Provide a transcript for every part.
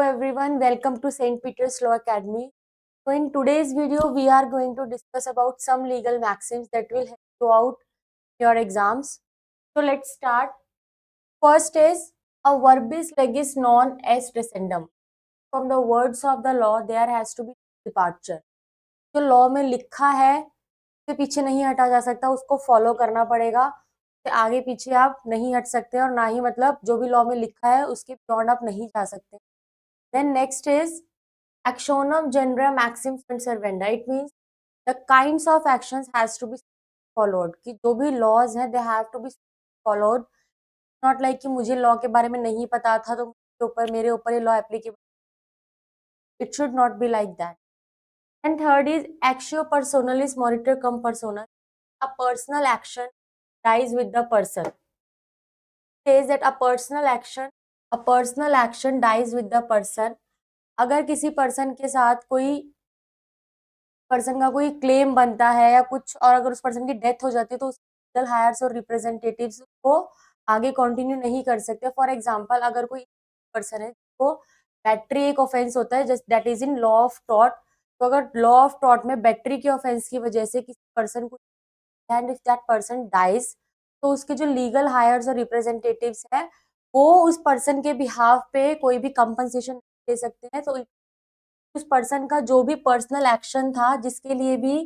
everyone, welcome to St. Peter's Law Academy. So in today's video, we are going to discuss about some legal maxims that will help you out your exams. So let's start. First is a verbis legis non est rescindum. From the words of the law, there has to be departure. जो law में लिखा है उससे पीछे नहीं हटा जा सकता, उसको फॉलो करना पड़ेगा। उससे आगे पीछे आप नहीं हट सकते और ना ही मतलब जो भी लॉ में लिखा है उसके बियॉन्ड आप नहीं जा सकते। Then next is Actionum genera maxim sunt servanda. It means the kinds of actions has to be followed. कि जो भी laws हैं they have to be followed. Not like कि मुझे law के बारे में नहीं पता था तो मेरे ऊपर ये law applicable. It should not be like that. And third is actio personalis moritur cum persona. A personal action dies with the person. Says that a personal action dies with the person. अगर किसी person के साथ कोई person का कोई claim बनता है या कुछ और अगर उस पर्सन की डेथ हो जाती है तो लीगल हायर्स और रिप्रेजेंटेटिव्स को आगे कंटिन्यू नहीं कर सकते। फॉर एग्जांपल अगर कोई पर्सन है तो बैटरी एक ऑफेंस होता है just that is in law of tort. तो अगर लॉ ऑफ टॉर्ट में बैटरी के ऑफेंस की वजह से किसी पर्सन को and if that person dies तो उसके जो लीगल हायर्स और रिप्रेजेंटेटिव्स है वो उस पर्सन के बिहाफ पे कोई भी कंपनसेशन दे सकते हैं। तो उस पर्सन का जो भी पर्सनल एक्शन था जिसके लिए भी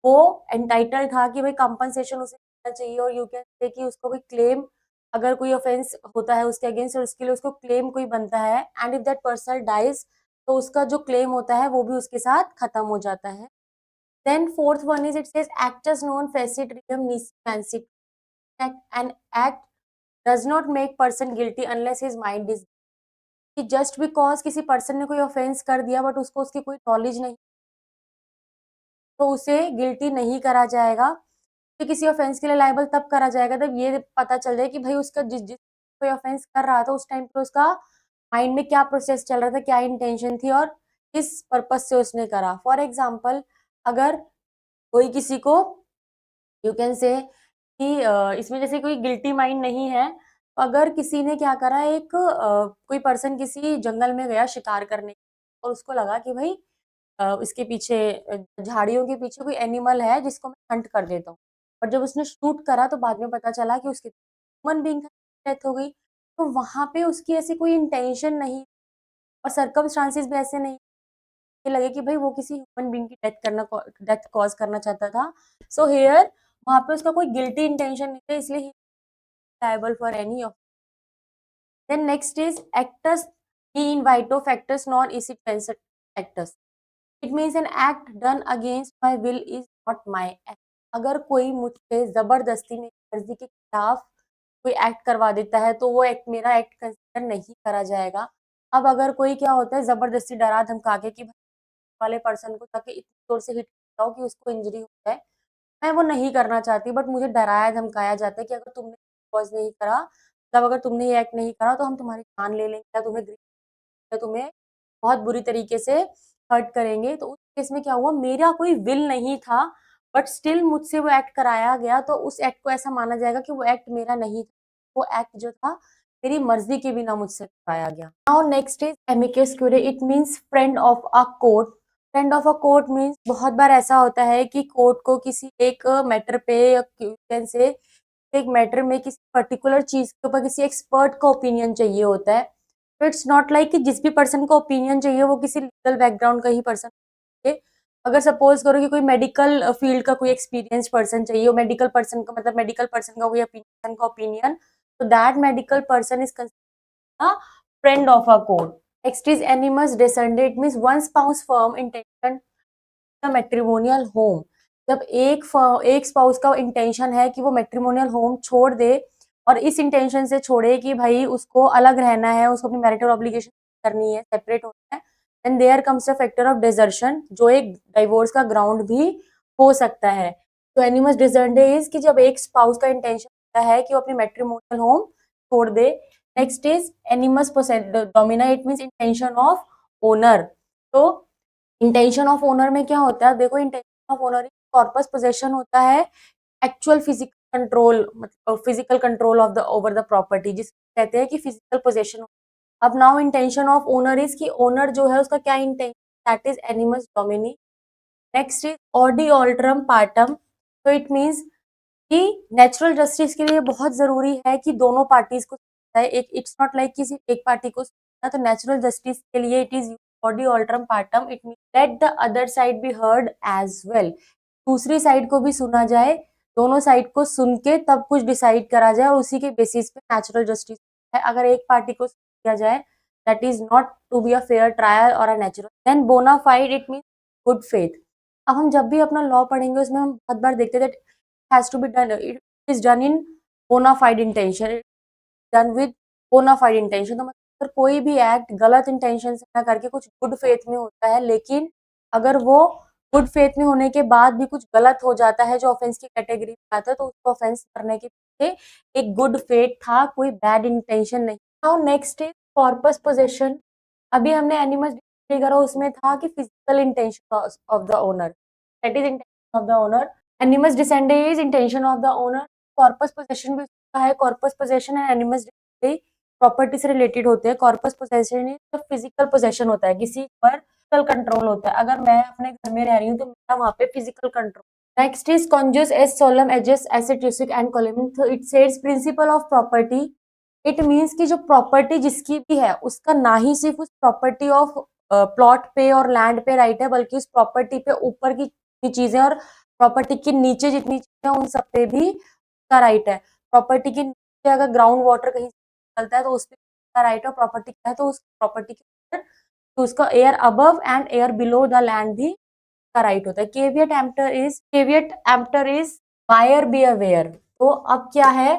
वो एंटाइटल था कि भाई कंपनसेशन उसे मिलना चाहिए और यू कैन से कि उसको कोई क्लेम अगर कोई ऑफेंस होता है उसके अगेंस्ट और उसके लिए उसको क्लेम कोई बनता है and if that person dies तो उसका जो क्लेम होता है वो भी उसके साथ खत्म हो जाता है। Then fourth one is it says actus non facit reum nisi mens an act does not make person guilty unless his mind is कि जस्ट बिकॉज किसी पर्सन ने कोई ऑफेंस कर दिया बट उसको उसकी कोई नॉलेज नहीं तो उसे गिल्टी नहीं करा जाएगा। तो किसी ऑफेंस के लिए लायबल तब करा जाएगा जब ये पता चल जाए कि भाई उसका जिस जिस कोई ऑफेंस कर रहा था उस टाइम पे उसका माइंड में क्या प्रोसेस चल रहा था, क्या इंटेंशन थी और किस पर्पज से उसने करा। फॉर एग्जाम्पल अगर कोई किसी को यू कैन से कि इसमें जैसे कोई गिल्टी माइंड नहीं है तो अगर किसी ने क्या करा एक कोई पर्सन किसी जंगल में गया शिकार करने और उसको लगा कि भाई इसके पीछे झाड़ियों के पीछे कोई एनिमल है जिसको मैं हंट कर देता हूँ और जब उसने शूट करा तो बाद में पता चला कि उसकी ह्यूमन बीइंग डेथ हो गई। तो वहां पे उसकी ऐसी कोई इंटेंशन नहीं और सर्कमस्टांसिस भी ऐसे नहीं ये लगे कि भाई वो किसी ह्यूमन बीइंग की डेथ कॉज करना चाहता था। सो हेयर वहां पे उसका कोई गिल्टी इंटेंशन नहीं था इसलिए liable for any of. Then next is actus de invito factus non est actus. It means an act done against my will is not my act. अगर कोई मुझसे जबरदस्ती मेरी मर्जी के खिलाफ कोई एक्ट करवा देता है तो वो एक्ट मेरा एक्ट कंसिडर नहीं करा जाएगा। अब अगर कोई क्या होता है जबरदस्ती डरा धमका के कि वाले पर्सन को ताकि इतनी जोर से हिट करता हो कि उसको इंजरी हो जाए, मैं वो नहीं करना चाहती बट मुझे डराया धमकाया जाता है कि अगर तुमने कॉज नहीं करा मतलब अगर तुमने ये एक्ट नहीं करा तो हम तुम्हारी जान ले लेंगे या तुम्हें बहुत बुरी तरीके से हर्ट करेंगे। तो उस केस में क्या हुआ मेरा कोई विल नहीं था बट स्टिल मुझसे वो एक्ट कराया गया तो उस एक्ट को ऐसा माना जाएगा कि वो एक्ट मेरा नहीं था, वो एक्ट जो था मेरी मर्जी के बिना मुझसे कराया गया। Now next is amicus curiae. It means friend of a court. Friend of a court means बहुत बार ऐसा होता है कि कोर्ट को किसी एक मैटर पे से एक मैटर में किसी पर्टिकुलर चीज के ऊपर किसी एक्सपर्ट का ओपिनियन चाहिए होता है। तो इट्स नॉट लाइक कि जिस भी पर्सन को ओपिनियन चाहिए वो किसी लीगल बैकग्राउंड का ही पर्सन है। अगर सपोज करो कि कोई मेडिकल फील्ड का कोई एक्सपीरियंस पर्सन चाहिए, मेडिकल पर्सन का मतलब मेडिकल पर्सन का कोई ओपिनियन तो that medical person is considered a friend of a court. Next is एनिमस descendant. It means one spouse firm intention the matrimonial home. जब एक स्पाउस का इंटेंशन है कि वो मैट्रिमोनियल होम छोड़ दे और इस इंटेंशन से छोड़े कि भाई उसको अलग रहना है, उसको अपनी मैरिटल ऑब्लिगेशन करनी है, सेपरेट होना है, and there comes a factor of desertion जो एक डाइवोर्स का ग्राउंड भी हो सकता है। तो एनिमस डिसेंडेंट इज कि जब एक स्पाउस का इंटेंशन होता है कि वो अपनी मैट्रिमोनियल होम छोड़ दे। Next is animus domina. It means intention of owner. तो इंटेंशन ऑफ ओनर में क्या होता है, देखो intention of owner corpus possession होता है, एक्चुअल फिजिकल कंट्रोल मतलब physical control of the over the property जिसको कहते हैं कि फिजिकल पोजेशन। अब now intention of owner is कि ओनर जो है उसका क्या intention, that is animus domini. Next is audi alteram partem, तो इट मीन्स कि नेचुरल जस्टिस के लिए बहुत जरूरी है कि दोनों पार्टीज को है, एक इट्स नॉट लाइक किसी एक पार्टी को सुनना, तो नेचुरल जस्टिस के लिए it is audi alteram partem, it mean let the other side be heard as well, दूसरी साइड को भी सुना जाए, दोनों साइड को सुन के तब कुछ डिसाइड करा जाए और उसी के बेसिस पे नेचुरल जस्टिस है। अगर एक पार्टी को किया जाए that is not to be a fair trial और a natural, then bona fide it mean good faith. अब हम जब भी अपना लॉ पढ़ेंगे उसमें हम बहुत बार देखते हैं that has to be done, it is done in bona fide intention, done with bona fide intention, तो मतलब कोई भी एक्ट गलत इंटेंशन से ना करके कुछ गुड फेथ में होता है, लेकिन अगर वो गुड फेथ में होने के बाद भी कुछ गलत हो जाता है जो ऑफेंस की कैटेगरी में आता है, तो उसको ऑफेंस करने के पीछे एक गुड फेथ था, कोई बैड इंटेंशन नहीं। Now next is corpus possession. अभी हमने एनिमल्स करा, उसमें था कि physical intention of the owner, that is intention of the owner. Animals descend is intention of the owner. Corpus possession भी उसका है। Corpus possession and animals property से रिलेटेड होते हैं। कॉर्पस पोजेशन जो फिजिकल पोजेशन होता है, किसी पर फिजिकल कंट्रोल होता है। अगर मैं अपने घर में रह रही हूँ तो मेरा वहां पे physical control. Next is cujus est solum ejus est usque ad coelum, तो it says principle of property. It means कि जो प्रॉपर्टी जिसकी भी है उसका ना ही सिर्फ उस प्रॉपर्टी ऑफ प्लॉट पे और लैंड पे राइट है, बल्कि उस प्रॉपर्टी पे ऊपर की चीजें और प्रॉपर्टी के नीचे जितनी चीजें उन सब पे भी उसका राइट है। प्रॉपर्टी के नीचे अगर ग्राउंड वाटर कहीं निकलता है तो उस पर राइट है, प्रॉपर्टी क्या है तो उस प्रॉपर्टी के ऊपर तो उसका air above and air below the land भी का राइट होता है। Caveat emptor is buyer be aware. तो अब क्या है,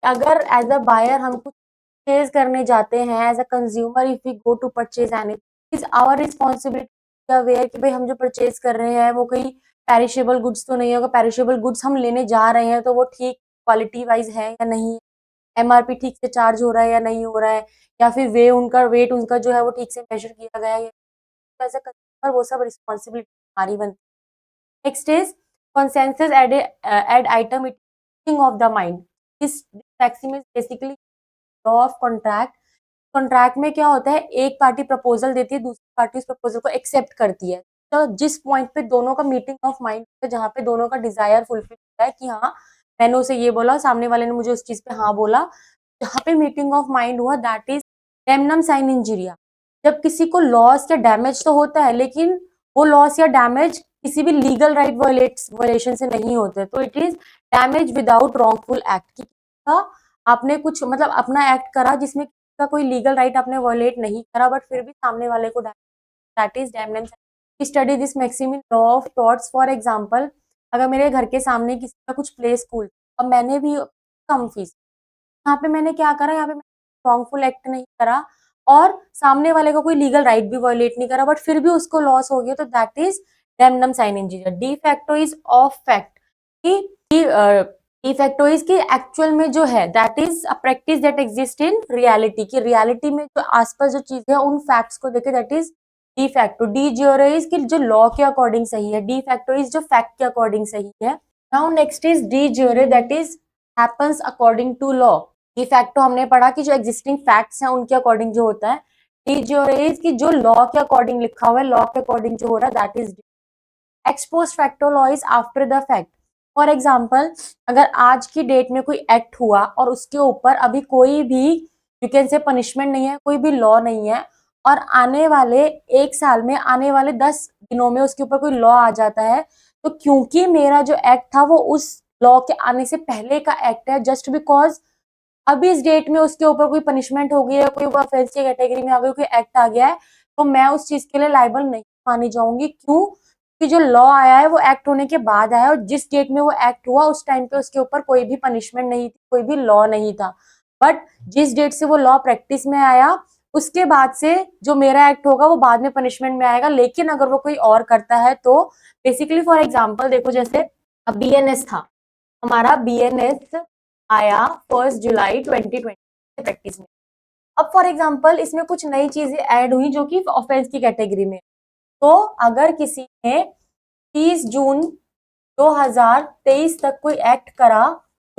अगर एज अ बायर हम कुछ परचेज करने जाते हैं, as a consumer if we go to purchase anything is our responsibility aware कि भाई हम जो परचेज कर रहे हैं वो कहीं पेरिशेबल गुड्स तो नहीं होगा, पेरिशेबल गुड्स हम लेने जा रहे हैं तो वो ठीक क्वालिटी वाइज है या नहीं, एमआरपी ठीक से चार्ज हो रहा है या नहीं हो रहा है, या फिर वेट उनका जो है वो ठीक से मेजर किया गया है, एज अ कंज्यूमर वो सब रिस्पॉन्सिबिलिटी हमारी बनती है। Next is consensus add item it of the mind, this maxim is basically law of contract. Contract में क्या होता है, एक पार्टी प्रपोजल देती है, दूसरी पार्टी उस प्रपोजल को एक्सेप्ट करती है, तो जिस पॉइंट पे दोनों का मीटिंग ऑफ माइंड है, जहाँ पे दोनों का डिजायर फुलफिल होता है कि हाँ मैंने उसे ये बोला, सामने वाले ने मुझे उस चीज पे हाँ बोला, जहाँ पे मीटिंग ऑफ माइंड हुआ दैट इज डेमनम साइन इंजीरिया। जब किसी को लॉस या डैमेज तो होता है, लेकिन वो लॉस या डैमेज किसी भी लीगल राइट वायलेशन से नहीं होते, तो it is damage without wrongful act. आपने कुछ मतलब अपना एक्ट करा जिसमें का कोई लीगल राइट आपने वायलेट नहीं करा, बट फिर भी सामने वाले को that is damage. Study this maxim in law of torts. For example, अगर मेरे घर के सामने किसी का कुछ प्ले स्कूल, अब मैंने भी कम फीस, यहाँ पे मैंने क्या करा, यहाँ पे रॉन्गफुल एक्ट नहीं करा और सामने वाले का कोई लीगल राइट भी वायलेट नहीं करा, बट फिर भी उसको लॉस हो गया, तो that is damnum sine injuria. De facto is of fact, de facto is की एक्चुअल में जो है that is a practice that exist in reality, की रियलिटी में जो आसपास जो चीजें है उन फैक्ट्स को देखे, that is de facto. De jure is की जो लॉ के अकॉर्डिंग सही है, डी फैक्टो इज जो फैक्ट के अकॉर्डिंग सही है। Now next is de jure that is happens according to law. De facto हमने पढ़ा कि जो एग्जिस्टिंग फैक्ट्स हैं उनके अकॉर्डिंग जो होता है। डी ज्योरे इज की जो लॉ के अकॉर्डिंग लिखा हुआ है, लॉ के अकॉर्डिंग जो हो रहा है, that is ex post facto law is after the fact. For example, अगर आज की डेट में कोई एक्ट हुआ और उसके ऊपर अभी कोई भी यू कैन से पनिशमेंट नहीं है, कोई भी लॉ नहीं है, और आने वाले 1 साल में, आने वाले 10 दिनों में उसके ऊपर कोई लॉ आ जाता है, तो क्योंकि मेरा जो एक्ट था वो उस लॉ के आने से पहले का एक्ट है, जस्ट बिकॉज अभी इस डेट में उसके ऊपर कोई पनिशमेंट हो गई है, कोई ऑफेंस की कैटेगरी में आ गई, कोई एक्ट आ गया है, तो मैं उस चीज के लिए लाइबल नहीं मानी जाऊंगी। क्यों? कि जो लॉ आया है वो एक्ट होने के बाद आया, और जिस डेट में वो एक्ट हुआ उस टाइम पे उसके ऊपर कोई भी पनिशमेंट नहीं थी, कोई भी लॉ नहीं था, बट जिस डेट से वो लॉ प्रैक्टिस में आया उसके बाद से जो मेरा एक्ट होगा वो बाद में पनिशमेंट में आएगा। लेकिन अगर वो कोई और करता है तो बेसिकली फॉर एग्जाम्पल देखो, जैसे अब बीएनएस था, हमारा बीएनएस आया 1 जुलाई 2020 प्रैक्टिस में। अब फॉर एग्जाम्पल इसमें कुछ नई चीजें ऐड हुई जो कि ऑफेंस की कैटेगरी में, तो अगर किसी ने 30 जून 2023 तक कोई एक्ट करा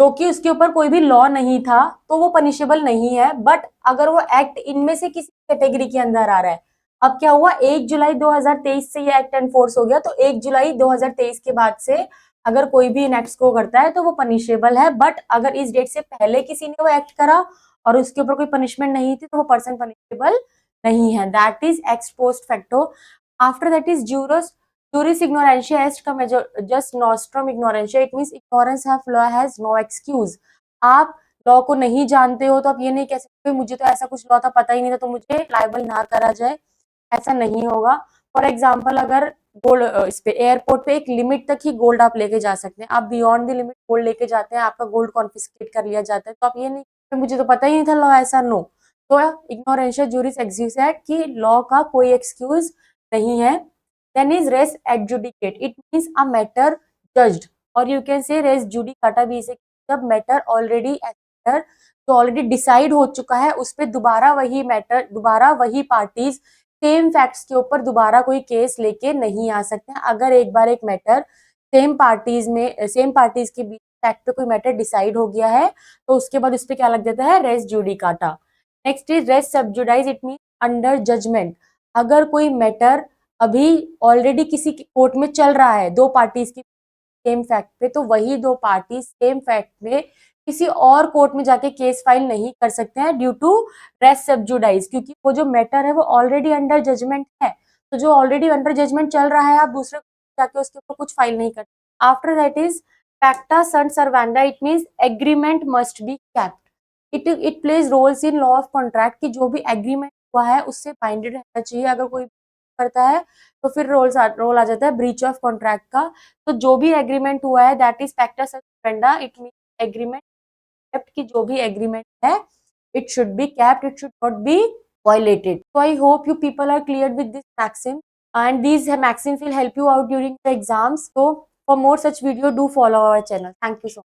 जो कि उसके ऊपर कोई भी लॉ नहीं था, तो वो पनिशेबल नहीं है। बट अगर वो एक्ट इनमें से किसी कैटेगरी के अंदर आ रहा है, अब क्या हुआ, 1 जुलाई 2023 से ये एक्ट एनफोर्स हो गया, तो 1 जुलाई 2023 के बाद से अगर कोई भी इन एक्ट्स को करता है तो वो पनिशेबल है। बट अगर इस डेट से पहले किसी ने वो एक्ट करा और उसके ऊपर कोई पनिशमेंट नहीं थी, तो वो पर्सन पनिशेबल नहीं है। That is ex post facto. After that is juris juris ignorantia est का मेजर जस्ट nostrum ignorantia, it means ignorance of law has no excuse। आप लॉ को नहीं जानते हो तो आप ये नहीं कह सकते मुझे तो ऐसा कुछ लॉ था पता ही नहीं था तो मुझे लाइबल ना करा जाए, ऐसा नहीं होगा। फॉर एग्जाम्पल, अगर गोल्ड इस पे एयरपोर्ट पे एक लिमिट तक ही गोल्ड आप लेके जा सकते हैं, आप बियॉन्ड द लिमिट गोल्ड लेके जाते हैं, आपका गोल्ड कॉन्फिस्केट कर लिया जाता है, तो आप ये नहीं मुझे तो पता ही नहीं था लॉ ऐसा, नो। तो इग्नोरेंशिया जूरिस एक्सिस है कि लॉ का कोई एक्सक्यूज नहीं है। Then is res adjudicate, it means a matter judged, और you can say res judicata भी इसे, जब मैटर ऑलरेडी जो ऑलरेडी डिसाइड हो चुका है उस पर दोबारा वही पार्टीज सेम फैक्ट्स के ऊपर दोबारा कोई केस लेके नहीं आ सकते हैं। अगर एक बार एक मैटर सेम पार्टीज के बीच फैक्ट पे कोई मैटर डिसाइड हो गया है तो उसके बाद उस पर क्या लग जाता है, res judicata. Next is res sub judice, it mean under judgement. अगर कोई मैटर अभी ऑलरेडी किसी कोर्ट में चल रहा है, दो पार्टीज की सेम फैक्ट पे, तो वही दो पार्टी सेम फैक्ट में किसी और कोर्ट में जाके केस फाइल नहीं कर सकते हैं ड्यू टू रेस सब्जुडाइज, क्योंकि वो जो मैटर है वो ऑलरेडी अंडर जजमेंट है। तो जो ऑलरेडी अंडर जजमेंट चल रहा है आप दूसरे कोर्ट जाके उसके ऊपर कुछ फाइल नहीं करते। After that is pacta sunt servanda, it means agreement must be kept. It plays roles in law of contract कि जो भी एग्रीमेंट हुआ है उससे बाइंडेड रहना चाहिए। अगर कोई करता है तो फिर रोल आ जाता है ब्रीच ऑफ कॉन्ट्रैक्ट का। तो जो भी एग्रीमेंट हुआ है that is pacta sunt servanda, it mean agreement kept की जो भी एग्रीमेंट है it should be kept, it should not be violated. So I hope you people are clear with this maxim, and these maxims will help you out during the exams. So for more such video, do follow our channel. Thank you so much.